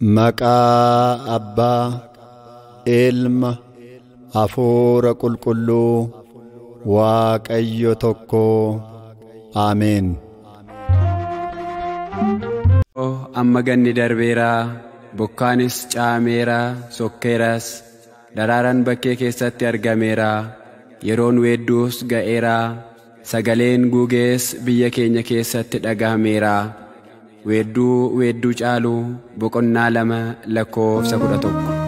Maqaa Abbaa, Ilma, Hafuura Qulqulluu, Waaqayyo tokkoo. Ameen. Amma ganni darbeeraa, bokkaanis caameeraa, sokkeeras, daraaran bakkee keessatti argameeraa, yeroon weedduus ga'eeraa, sagaleen guugees biyya keenya keessatti dhagahameeraa. Weedduu caalu boqonnaa 2 lakkoofsa 11.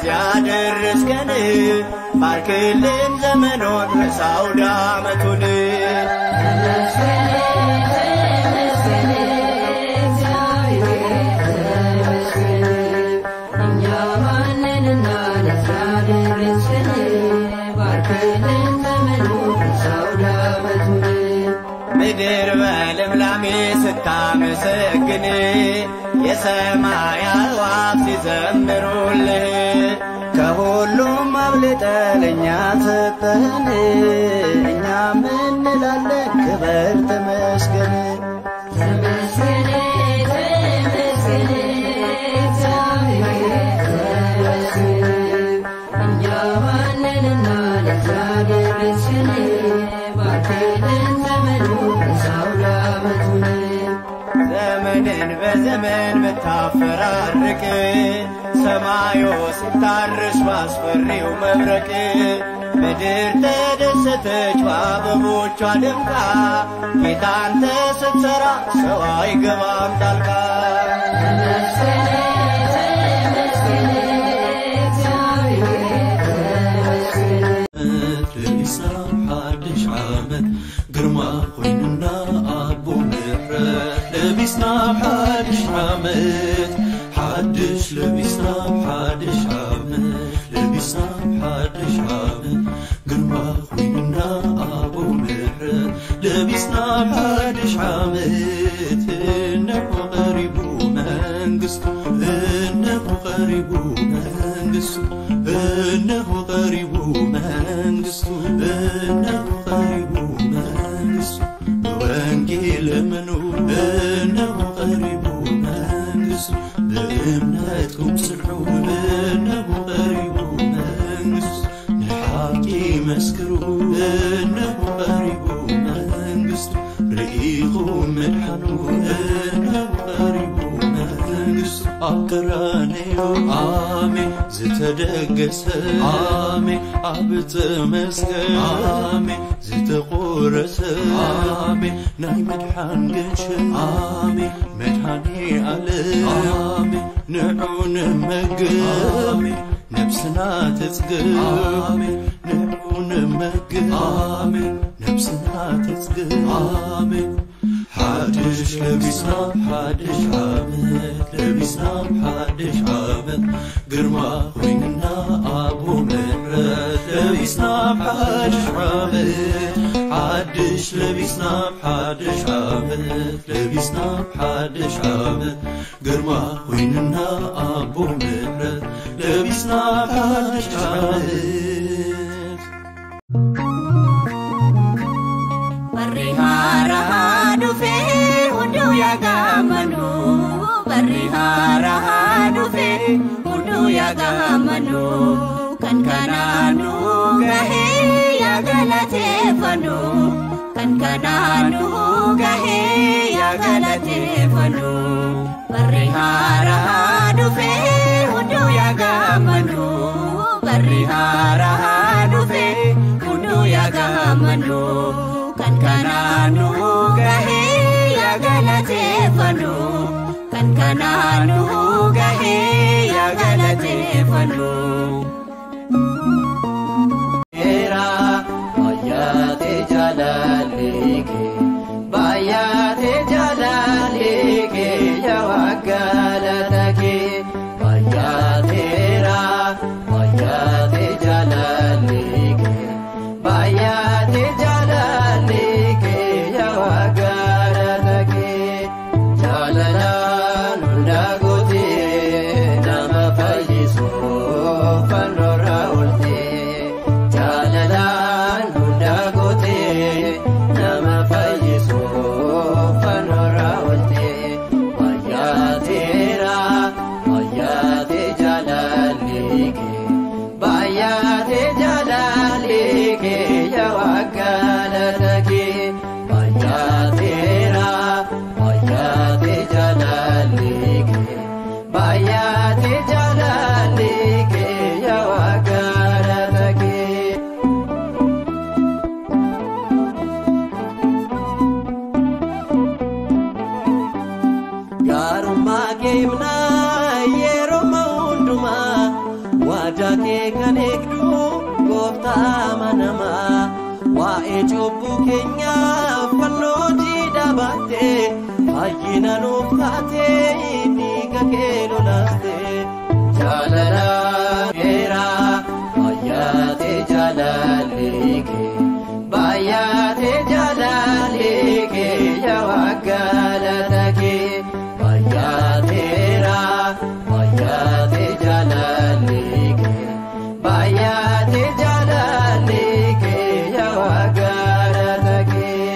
ለዚያ ደረስከን ባርክልን ዘመኑን ለሳውዳ ዓመቱን ምድር በልምላሜ ስታመሰግን የሰማይ አዕዋፍ ሲዘምሩልህ ከሁሉም አብልጠህ ለእኛ ሰጠህን እኛም እንላለን ክበር ተመስገን ተመስገን ተመስገን እግዚአብሔር ተመስገን እኛ ማንንና ለእግዚአብሔር መስገን ባርክልን ዘመንን በዘመን ብታፈራርቅ ሰማዩ ሲታርስ ባስፈሪው መብረቅ ምድር ተደሰተች በአበቦቿ ደምቃ ጌታን ስትሠራ ሰው አይገባም ጣልቃ ግርማ ሆይንና አቦ ምሕረት ለቢስና ሓድሽ ዓመት ሓድሽ ለቢስና ሓድሽ ዓመት ለቢስና ሓድሽ ዓመት ግርማ ሆይንና አቦ ምሕረት ለቢስና ሓድሽ ዓመት እነሆ ቀሪቡ መንግሥቱ እነሆ ቀሪቡ መንግሥቱ እነሆ ቀሪቡ መንግሥቱ እነሆ ቀሪቡ በወንጌል እመኑ እነሆ ቀሪቡ መንግሥቱ በእምነት ቁም ስርዑ እነሆ ቀሪቡ መንግሥቱ ንሓቂ መስክሩ እነሆ ቀሪቡ መንግሥቱ ርኢኹም መድሓኑ እነሆ ቀሪቡ መንግሥቱ ኣብ ቀራንዮ ኣሜን ዝተደገሰ ኣሜን ኣብ ዕፀ መስቀል ኣሜን ዝተቆረሰ ኣሜን ናይ መድሓን ገንሸን ኣሜን መድሓኒ ዓለም ኣሜን ንዑ ንመግብ ኣሜን ነብስና ተጽግብ ኣሜን ንዑ ንመግብ ኣሜን ነብስና ተጽግብ ኣሜን ሓድሽ ለቢስና ሓድሽ ዓመት ለቢስና ሓድሽ ዓመት ግርማ ሆይንና አቦ ምሕረት ለቢስና ሓድሽ ዓመት ሓድሽ ለቢስና ሓድሽ ዓመት ለቢስና ሓድሽ ዓመት ግርማ ሆይንና አቦ ምሕረት ለቢስና ሓድሽ ዓመት Yagamanu kan kananu gahe ya galatefanu kan kananu gahe ya galatefanu barihara dufe hudu yagamanu barihara dufe hudu yagamanu kan kananu gahe ya galatefanu kan kananu gahe ya galatefanu era ayate jalalike bayate jalalike jawagalatake bayate ra ayate jalalike bayate jalalike jawagalatake jalalan ndagote nama fayiso fanora ulte jalalan ndagote nama fayiso fanora ulte bayate ra bayate jalalike bayate jalalike jawagalatake bayate ra bayate jalalike bayate jalalike jawagalatake garuma gemna yeroma unduma wad manama waa'ee cubbuu keenya fannoo jidhaabate fayyina nuuf taatee dhiiga kee lolaaste jaalala keera baay'ate jaalalli kee baay'ate jaalalli kee yaa galata kee baay'ateera baay'ate jaalalli kee baay'ate jaalalli kee yaa galata kee.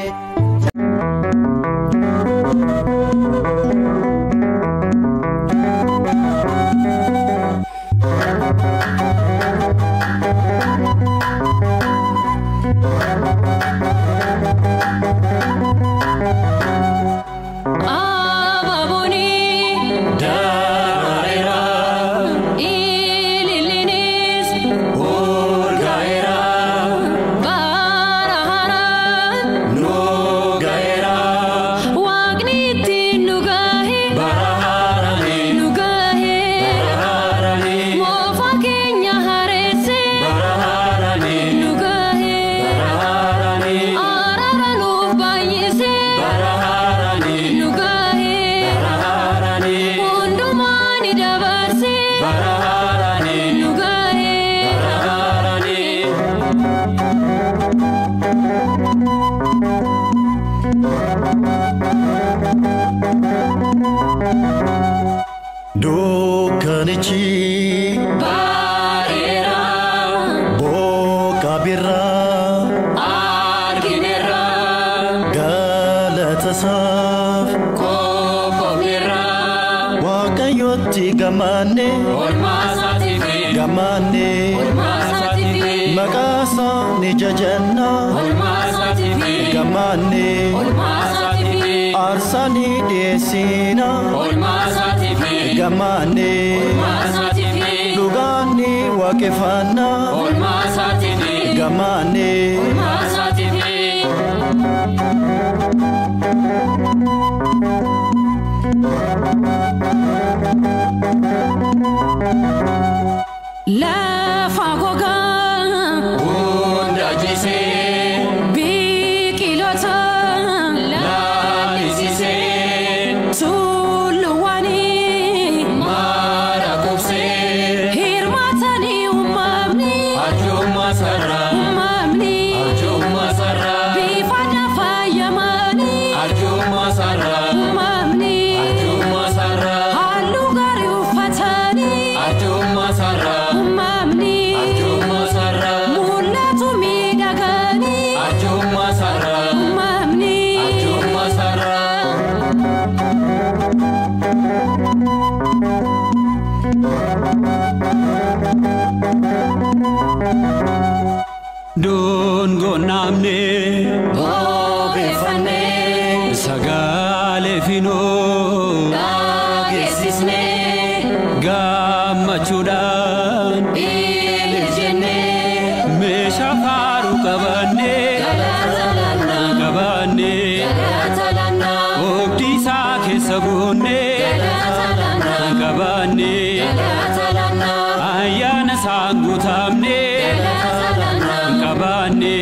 Dukkanichi bareera boka birra argineera galatasaaf qophoomeera waaqayyotti gammaanne olmaasaatiifi gammaanne olmaasaatiifi maqaasaa ni jajanna olmaasaatiifi gammaanne olmaasaatiifi aarsani dhiyeessina olmaasaatiifi gammaanne olmaasaatiifi dhugaanni waaqeffanna olmaasaatiifi gammaanne olmaasaatiifi. Lafa gogaa hunda jisee biqiltoota lalisisee tulluuwwanii mara kubsee hirmaatanii uumamni arjummaa sarraa bifa faayamanii arjummaa sarraa uumamni halluu gaarii uffatanii arjummaa sarraa uumamni arjummaa sarraa mul'atu miidhaganii arjummaa sarraa uumamni arjummaa sarraa. Dongo namne Bobeeffannee sagale fino dhageessisnee gammachuudhaan ililchennee meeshaa faaruu qabanne oobdii isaa keessa buunee qabanne ayyaana isaan guutamnee qabanne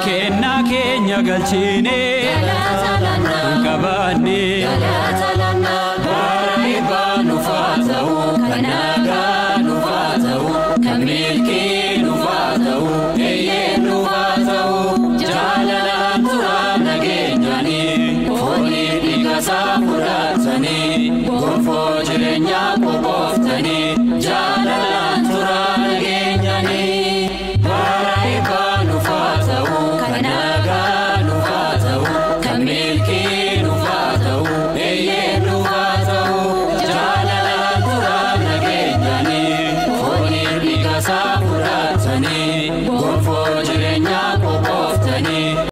kennaa keenya galchinee qabanne Bareedaa nufaa ta'u kan nagaa nufaa ta'u kan milkii nufaa ta'u eeyyee nufaa ta'u jaalalaan turaa nageenyanii foonii dhiiga isaa fudhatanii gonfoo jireenyaa qophoo.